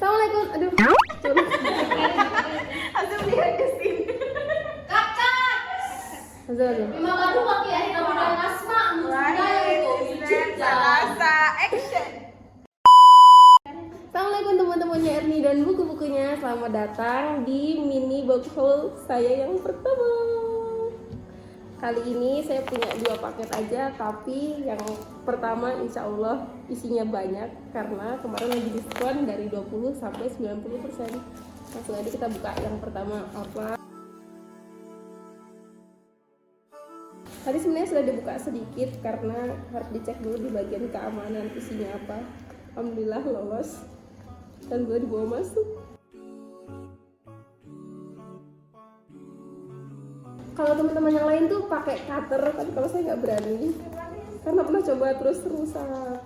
Assalamualaikum. Aduh. Langsung lihat ke sini. Azal. Salasa action. Assalamualaikum teman-temannya Erni dan buku-bukunya. Selamat datang di mini box haul saya yang pertama. Kali ini saya punya 2 paket aja, tapi yang pertama insya Allah isinya banyak karena kemarin lagi diskon dari 20 sampai 90%. Langsung aja kita buka yang pertama apa. Tadi sebenarnya sudah dibuka sedikit karena harus dicek dulu di bagian keamanan isinya apa. Alhamdulillah lolos dan boleh dibawa masuk. Kalau teman-teman yang lain tuh pakai cutter, tapi kalau saya nggak berani karena pernah coba terus rusak.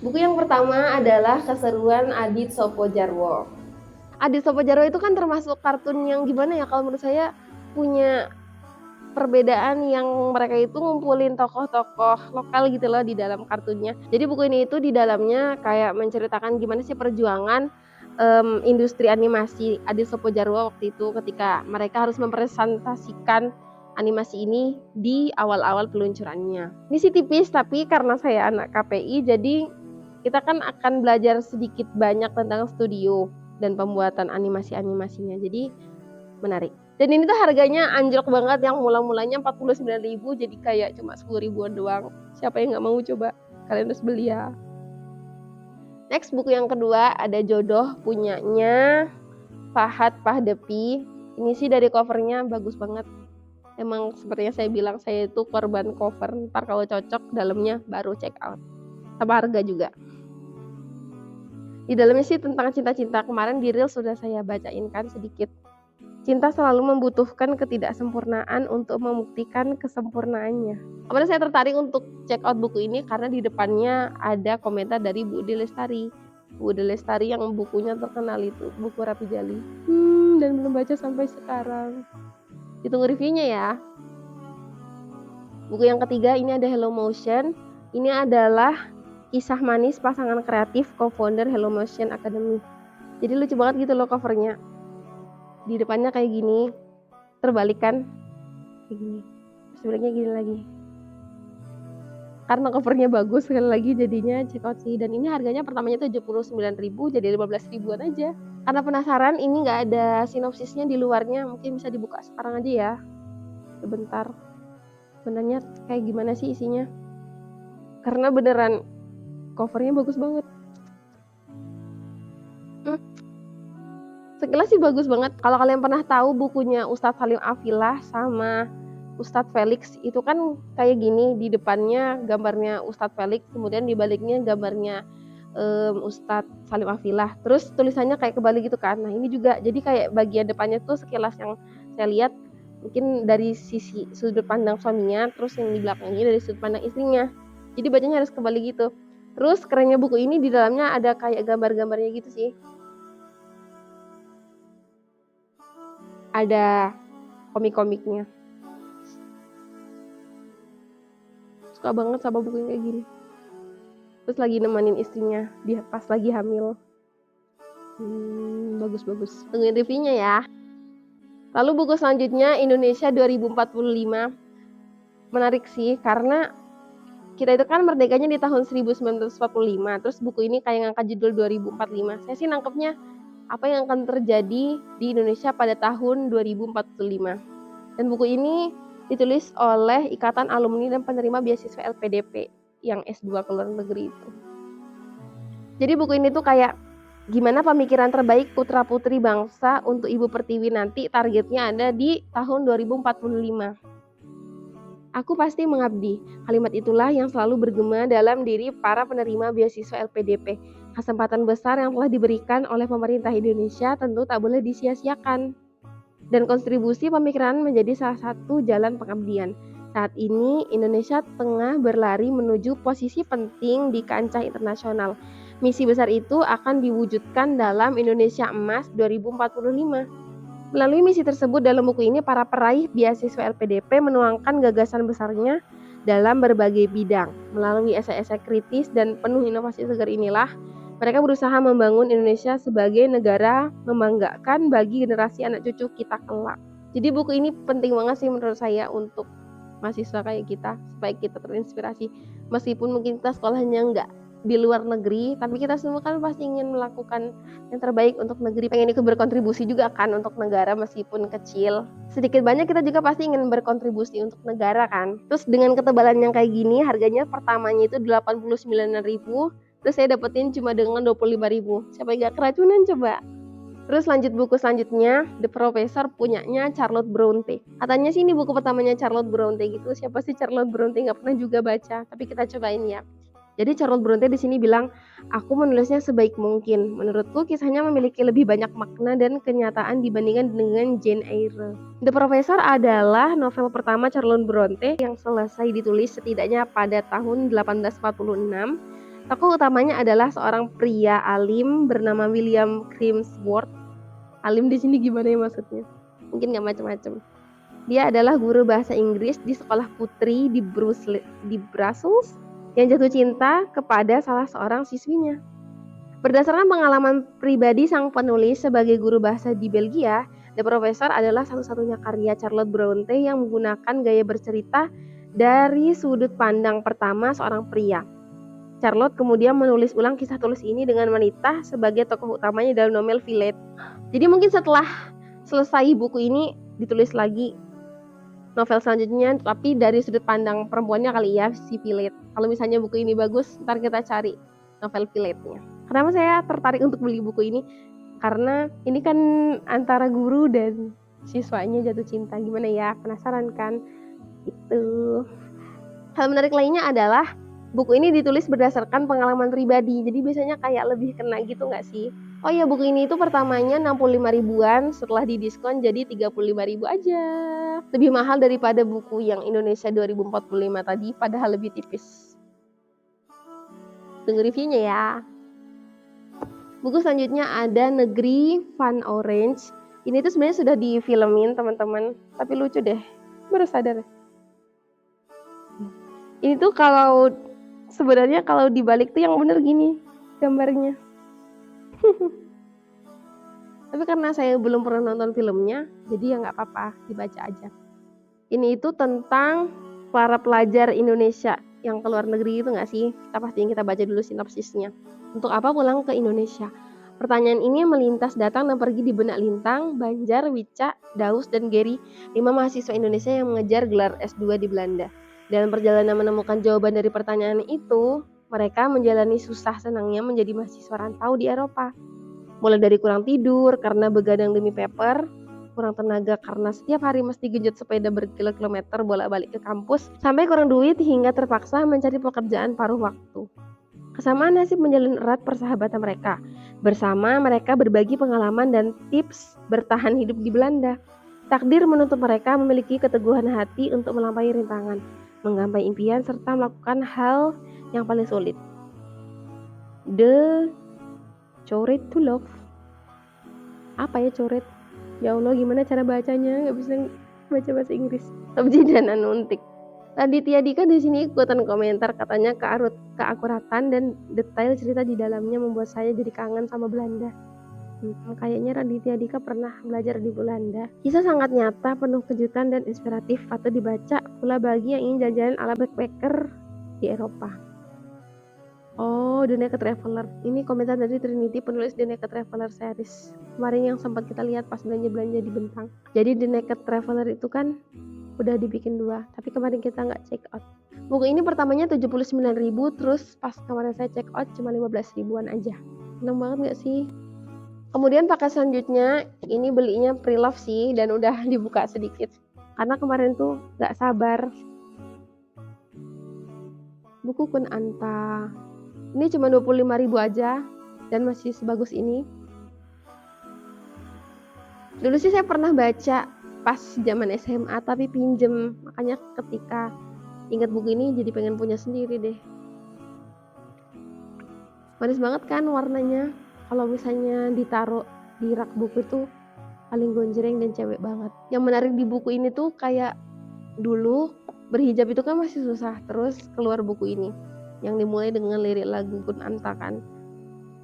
Buku yang pertama adalah Keseruan Adit Sopojarwo. Adit Sopojarwo itu kan termasuk kartun yang gimana ya, kalau menurut saya punya perbedaan yang mereka itu ngumpulin tokoh-tokoh lokal gitu loh di dalam kartunnya. Jadi buku ini itu di dalamnya kayak menceritakan gimana sih perjuangan industri animasi Adit Sopojarwo waktu itu ketika mereka harus mempresentasikan animasi ini di awal-awal peluncurannya. Ini sih tipis, tapi karena saya anak KPI jadi kita kan akan belajar sedikit banyak tentang studio dan pembuatan animasi-animasinya. Jadi menarik. Dan ini tuh harganya anjlok banget, yang mula-mulanya 49.000 jadi kayak cuma 10 ribuan doang. Siapa yang nggak mau coba? Kalian harus beli ya. Next, buku yang kedua ada Jodoh punyanya Fahad Pahdepi. Ini sih dari covernya bagus banget. Emang sepertinya saya bilang, saya itu korban cover. Ntar kalau cocok dalamnya baru check out. Sama harga juga. Di dalamnya sih tentang cinta-cinta. Kemarin di reel sudah saya bacain kan sedikit. Cinta selalu membutuhkan ketidaksempurnaan untuk membuktikan kesempurnaannya. Kemarin saya tertarik untuk check out buku ini karena di depannya ada komentar dari Bu Ude Lestari. Bu Ude Lestari yang bukunya terkenal itu, buku Rapi Jali. Dan belum baca sampai sekarang. Ditunggu reviewnya ya. Buku yang ketiga ini ada Hello Motion. Ini adalah kisah manis pasangan kreatif co-founder Hello Motion Academy. Jadi lucu banget gitu loh covernya. Di depannya kayak gini, terbalik kan, kayak gini, sebenarnya gini lagi. Karena covernya bagus sekali lagi jadinya check out sih. Dan ini harganya pertamanya 79.000 jadi 15 ribuan aja. Karena penasaran, ini nggak ada sinopsisnya di luarnya, mungkin bisa dibuka sekarang aja ya. Sebentar, sebenarnya kayak gimana sih isinya? Karena beneran covernya bagus banget. Sekilas sih bagus banget. Kalau kalian pernah tahu bukunya Ustadz Salim Afilah sama Ustadz Felix, itu kan kayak gini, di depannya gambarnya Ustadz Felix, kemudian di baliknya gambarnya Ustadz Salim Afilah. Terus tulisannya kayak kebalik gitu kan. Nah ini juga, jadi kayak bagian depannya tuh sekilas yang saya lihat mungkin dari sisi sudut pandang suaminya, terus yang di belakangnya dari sudut pandang istrinya. Jadi bacanya harus kebalik gitu. Terus kerennya buku ini di dalamnya ada kayak gambar-gambarnya gitu sih. Ada komik-komiknya. Suka banget sama buku yang kayak gini. Terus lagi nemenin istrinya dia pas lagi hamil. Bagus-bagus. Tungguin reviewnya ya. Lalu buku selanjutnya Indonesia 2045. Menarik sih karena kita itu kan merdekanya di tahun 1945. Terus buku ini kayak ngangkat judul 2045. Saya sih nangkepnya apa yang akan terjadi di Indonesia pada tahun 2045. Dan buku ini ditulis oleh Ikatan Alumni dan Penerima Beasiswa LPDP yang S2 ke luar negeri itu. Jadi buku ini tuh kayak gimana pemikiran terbaik putra-putri bangsa untuk Ibu Pertiwi nanti, targetnya ada di tahun 2045. Aku pasti mengabdi. Kalimat itulah yang selalu bergema dalam diri para penerima beasiswa LPDP. Kesempatan besar yang telah diberikan oleh pemerintah Indonesia tentu tak boleh disia-siakan. Dan kontribusi pemikiran menjadi salah satu jalan pengabdian. Saat ini Indonesia tengah berlari menuju posisi penting di kancah internasional. Misi besar itu akan diwujudkan dalam Indonesia Emas 2045. Melalui misi tersebut dalam buku ini para peraih beasiswa LPDP menuangkan gagasan besarnya dalam berbagai bidang. Melalui esai-esai kritis dan penuh inovasi segar inilah, mereka berusaha membangun Indonesia sebagai negara membanggakan bagi generasi anak cucu kita kelak. Jadi buku ini penting banget sih menurut saya untuk mahasiswa kayak kita, supaya kita terinspirasi. Meskipun mungkin kita sekolahnya nggak di luar negeri, tapi kita semua kan pasti ingin melakukan yang terbaik untuk negeri, pengen ikut berkontribusi juga kan untuk negara meskipun kecil. Sedikit banyak kita juga pasti ingin berkontribusi untuk negara kan. Terus dengan ketebalan yang kayak gini, harganya pertamanya itu 89.000, terus saya dapetin cuma dengan 25.000. Siapa yang gak keracunan coba? Terus lanjut buku selanjutnya, The Professor punyanya Charlotte Bronte. Katanya sih ini buku pertamanya Charlotte Bronte gitu. Siapa sih Charlotte Bronte? Nggak pernah juga baca, tapi kita cobain ya. Jadi Charlotte Bronte di sini bilang, aku menulisnya sebaik mungkin. Menurutku kisahnya memiliki lebih banyak makna dan kenyataan dibandingkan dengan Jane Eyre. The Professor adalah novel pertama Charlotte Bronte yang selesai ditulis setidaknya pada tahun 1846. Tokoh utamanya adalah seorang pria alim bernama William Crimsworth. Alim di sini gimana ya maksudnya? Mungkin nggak macam-macam. Dia adalah guru bahasa Inggris di sekolah putri di Brussels yang jatuh cinta kepada salah seorang siswinya. Berdasarkan pengalaman pribadi sang penulis sebagai guru bahasa di Belgia, The Professor adalah satu-satunya karya Charlotte Bronte yang menggunakan gaya bercerita dari sudut pandang pertama seorang pria. Charlotte kemudian menulis ulang kisah tulis ini dengan wanita sebagai tokoh utamanya dalam novel Villette. Jadi mungkin setelah selesai buku ini ditulis lagi novel selanjutnya, tapi dari sudut pandang perempuannya kali ya, si Villette. Kalau misalnya buku ini bagus, ntar kita cari novel Villette-nya. Kenapa saya tertarik untuk beli buku ini? Karena ini kan antara guru dan siswanya jatuh cinta. Gimana ya? Penasaran kan? Itu. Hal menarik lainnya adalah buku ini ditulis berdasarkan pengalaman pribadi. Jadi biasanya kayak lebih kena gitu nggak sih? Oh iya, buku ini itu pertamanya 65.000-an, setelah didiskon jadi 35.000 aja. Lebih mahal daripada buku yang Indonesia 2045 tadi, padahal lebih tipis. Tunggu reviewnya ya. Buku selanjutnya ada Negeri Van Orange. Ini tuh sebenarnya sudah difilmin teman-teman, tapi lucu deh. Baru sadar. Ini tuh kalau sebenarnya kalau dibalik tuh yang bener gini gambarnya. Tapi karena saya belum pernah nonton filmnya, jadi ya nggak apa-apa, dibaca aja. Ini itu tentang para pelajar Indonesia yang ke luar negeri itu nggak sih? Kita pastiin kita baca dulu sinopsisnya. Untuk apa pulang ke Indonesia? Pertanyaan ini melintas datang dan pergi di benak Lintang, Banjar, Wicca, Daus, dan Gary, 5 mahasiswa Indonesia yang mengejar gelar S2 di Belanda. Dalam perjalanan menemukan jawaban dari pertanyaan itu, mereka menjalani susah senangnya menjadi mahasiswa rantau di Eropa. Mulai dari kurang tidur karena begadang demi paper, kurang tenaga karena setiap hari mesti genjot sepeda berkilo-kilometer bolak-balik ke kampus, sampai kurang duit hingga terpaksa mencari pekerjaan paruh waktu. Kesamaan nasib menjalin erat persahabatan mereka. Bersama mereka berbagi pengalaman dan tips bertahan hidup di Belanda. Takdir menuntut mereka memiliki keteguhan hati untuk melampaui rintangan, menggapai impian, serta melakukan hal yang paling sulit. The Courage to Love. Apa ya coret? Ya Allah, gimana cara bacanya? Nggak bisa baca bahasa Inggris. Subji dan Anuntik. Raditya Dika di sini ikutan komentar, katanya keakuratan dan detail cerita di dalamnya membuat saya jadi kangen sama Belanda. Kayaknya Raditya Dika pernah belajar di Belanda. Kisah sangat nyata, penuh kejutan dan inspiratif, patut dibaca pula bagi yang ingin jalan-jalan ala backpacker di Eropa. Oh, The Naked Traveler. Ini komentar dari Trinity, penulis The Naked Traveler series. Kemarin yang sempat kita lihat pas belanja-belanja di Bentang. Jadi The Naked Traveler itu kan udah dibikin 2, tapi kemarin kita nggak check out. Buku ini pertamanya 79.000, terus pas kemarin saya check out cuma 15.000-an aja. Seneng banget nggak sih? Kemudian paket selanjutnya, ini belinya pre-love sih, dan udah dibuka sedikit. Karena kemarin tuh nggak sabar. Buku Kun Anta. Ini cuma 25.000 aja, dan masih sebagus ini. Dulu sih saya pernah baca pas zaman SMA, tapi pinjem. Makanya ketika ingat buku ini jadi pengen punya sendiri deh. Manis banget kan warnanya. Kalau misalnya ditaruh di rak buku tuh paling gonjreng dan cewek banget. Yang menarik di buku ini tuh kayak dulu berhijab itu kan masih susah, terus keluar buku ini yang dimulai dengan lirik lagu Kunanta kan.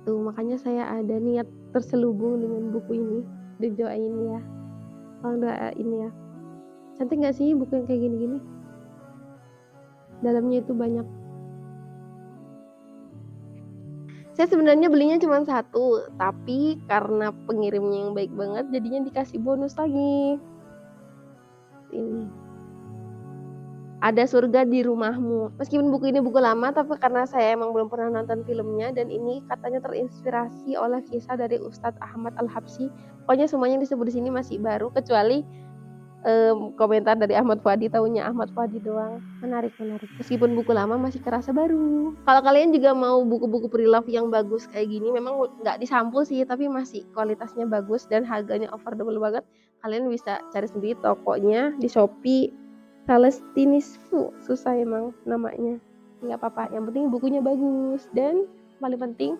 Tuh makanya saya ada niat terselubung dengan buku ini. Doain ya. Tolong doain ya. Cantik gak sih buku yang kayak gini-gini? Dalamnya itu banyak. Saya sebenarnya belinya cuma satu, tapi karena pengirimnya yang baik banget, jadinya dikasih bonus lagi. Ini. Ada Surga di Rumahmu. Meskipun buku ini buku lama, tapi karena saya emang belum pernah nonton filmnya, dan ini katanya terinspirasi oleh kisah dari Ustadz Ahmad Al-Habsyi. Pokoknya semuanya yang disebut di sini masih baru, kecuali komentar dari Ahmad Fuadi, tahunya Ahmad Fuadi doang. Menarik. Meskipun buku lama masih kerasa baru. Kalau kalian juga mau buku-buku pre-love yang bagus kayak gini, memang nggak disampul sih, tapi masih kualitasnya bagus dan harganya affordable banget. Kalian bisa cari sendiri tokonya di Shopee. Celestinisfu, susah emang namanya. Nggak apa-apa, yang penting bukunya bagus. Dan paling penting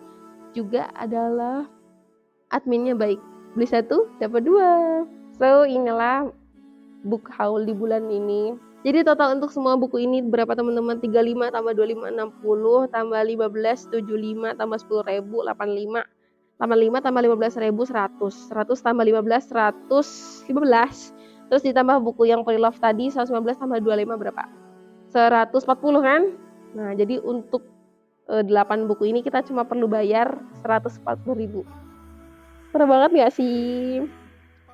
juga adalah adminnya baik. Beli satu dapat dua. So inilah book haul di bulan ini. Jadi total untuk semua buku ini berapa teman-teman? 35 tambah 25 60 tambah 15 75 tambah 10 ribu 85 85 tambah 15 ribu 100 100 tambah 15 115. Terus ditambah buku yang pre-love tadi 115 tambah 25 berapa? 140 kan? Nah jadi untuk 8 buku ini kita cuma perlu bayar 140.000. Murah banget gak sih?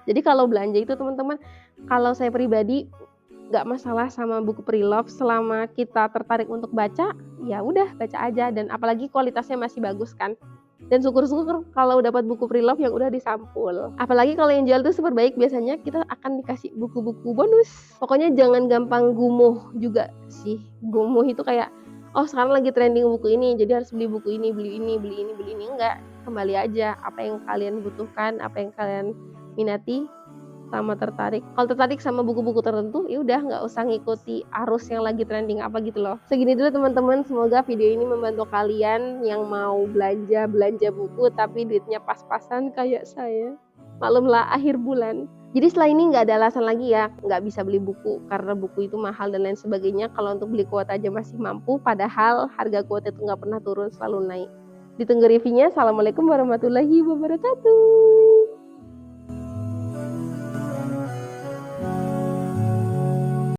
Jadi kalau belanja itu teman-teman, kalau saya pribadi gak masalah sama buku pre-love selama kita tertarik untuk baca, ya udah baca aja, dan apalagi kualitasnya masih bagus kan. Dan syukur-syukur kalau dapat buku pre-love yang udah disampul. Apalagi kalau yang jual tuh super baik, biasanya kita akan dikasih buku-buku bonus. Pokoknya jangan gampang gumuh juga sih. Gumuh itu kayak, oh sekarang lagi trending buku ini, jadi harus beli buku ini, beli ini. Enggak, kembali aja apa yang kalian butuhkan, apa yang kalian minati sama tertarik. Kalau tertarik sama buku-buku tertentu, ya udah nggak usah ngikuti arus yang lagi trending apa gitu loh. Segini dulu teman-teman, semoga video ini membantu kalian yang mau belanja buku tapi duitnya pas-pasan kayak saya. Maklumlah akhir bulan. Jadi setelah ini nggak ada alasan lagi ya nggak bisa beli buku karena buku itu mahal dan lain sebagainya. Kalau untuk beli kuota aja masih mampu, padahal harga kuota itu nggak pernah turun, selalu naik. Ditunggu reviewnya. Assalamualaikum warahmatullahi wabarakatuh.